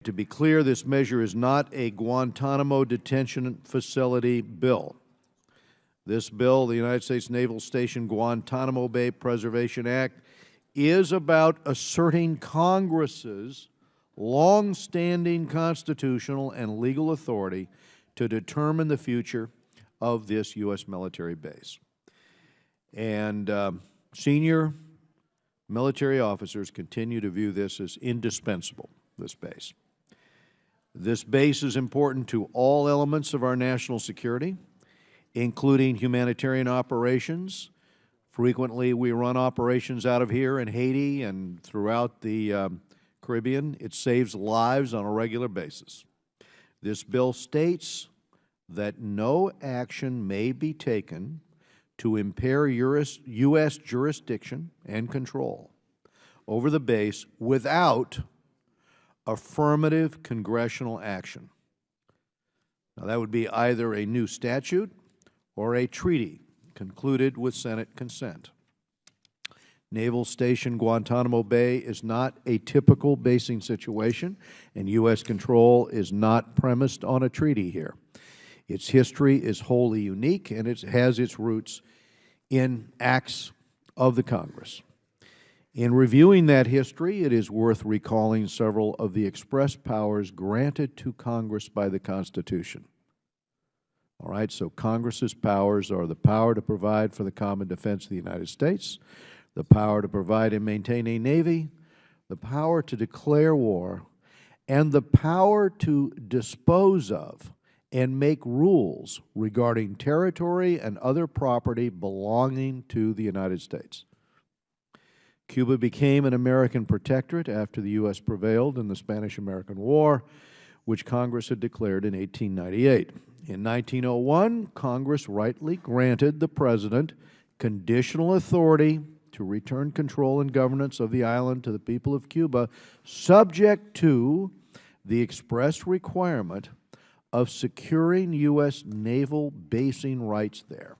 To be clear, this measure is not a Guantanamo detention facility bill. This bill, the United States Naval Station Guantanamo Bay Preservation Act, is about asserting Congress's long-standing constitutional and legal authority to determine the future of this U.S. military base. And senior military officers continue to view this as indispensable, this base. This base is important to all elements of our national security, including humanitarian operations. Frequently, we run operations out of here in Haiti and throughout the Caribbean. It saves lives on a regular basis. This bill states that no action may be taken to impair U.S. jurisdiction and control over the base without affirmative congressional action. Now, that would be either a new statute or a treaty concluded with Senate consent. Naval Station Guantanamo Bay is not a typical basing situation, and U.S. control is not premised on a treaty here. Its history is wholly unique, and it has its roots in acts of the Congress. In reviewing that history, it is worth recalling several of the express powers granted to Congress by the Constitution. All right, so Congress's powers are the power to provide for the common defense of the United States, the power to provide and maintain a Navy, the power to declare war, and the power to dispose of and make rules regarding territory and other property belonging to the United States. Cuba became an American protectorate after the U.S. prevailed in the Spanish-American War, which Congress had declared in 1898. In 1901, Congress rightly granted the President conditional authority to return control and governance of the island to the people of Cuba, subject to the express requirement of securing U.S. naval basing rights there.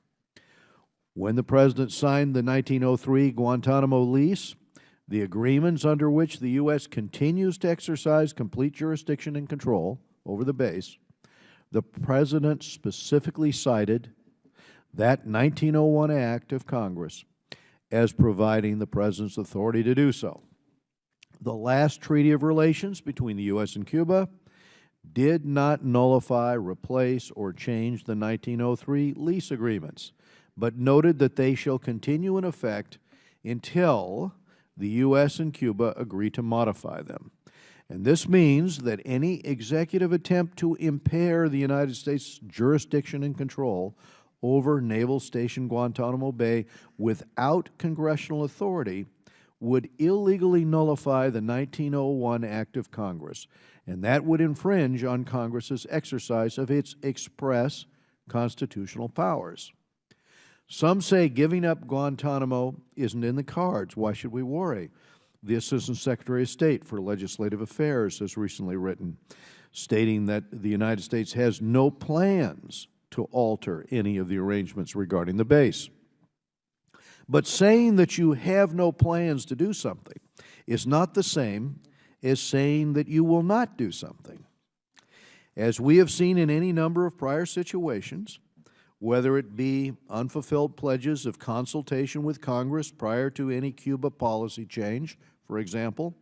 When the President signed the 1903 Guantanamo lease, the agreements under which the U.S. continues to exercise complete jurisdiction and control over the base, the President specifically cited that 1901 Act of Congress as providing the President's authority to do so. The last treaty of relations between the U.S. and Cuba did not nullify, replace, or change the 1903 lease agreements, but noted that they shall continue in effect until the U.S. and Cuba agree to modify them. And this means that any executive attempt to impair the United States' jurisdiction and control over Naval Station Guantanamo Bay without congressional authority would illegally nullify the 1901 Act of Congress, and that would infringe on Congress's exercise of its express constitutional powers. Some say giving up Guantanamo isn't in the cards. Why should we worry? The Assistant Secretary of State for Legislative Affairs has recently written, stating that the United States has no plans to alter any of the arrangements regarding the base. But saying that you have no plans to do something is not the same as saying that you will not do something. As we have seen in any number of prior situations, whether it be unfulfilled pledges of consultation with Congress prior to any Cuba policy change, for example,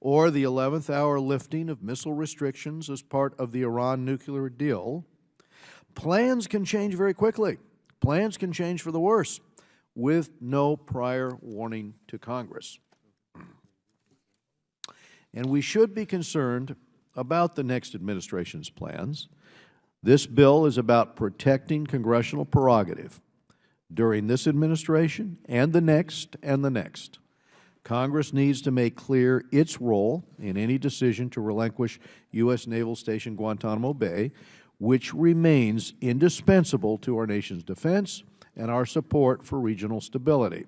or the 11th hour lifting of missile restrictions as part of the Iran nuclear deal, plans can change very quickly. Plans can change for the worse with no prior warning to Congress. And we should be concerned about the next administration's plans. This bill is about protecting congressional prerogative during this administration and the next and the next. Congress needs to make clear its role in any decision to relinquish U.S. Naval Station Guantanamo Bay, which remains indispensable to our nation's defense and our support for regional stability.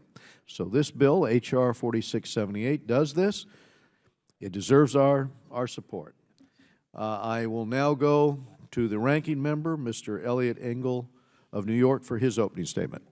So this bill, H.R. 4678, does this. It deserves our support. I will now go to the ranking member, Mr. Elliot Engel of New York, for his opening statement.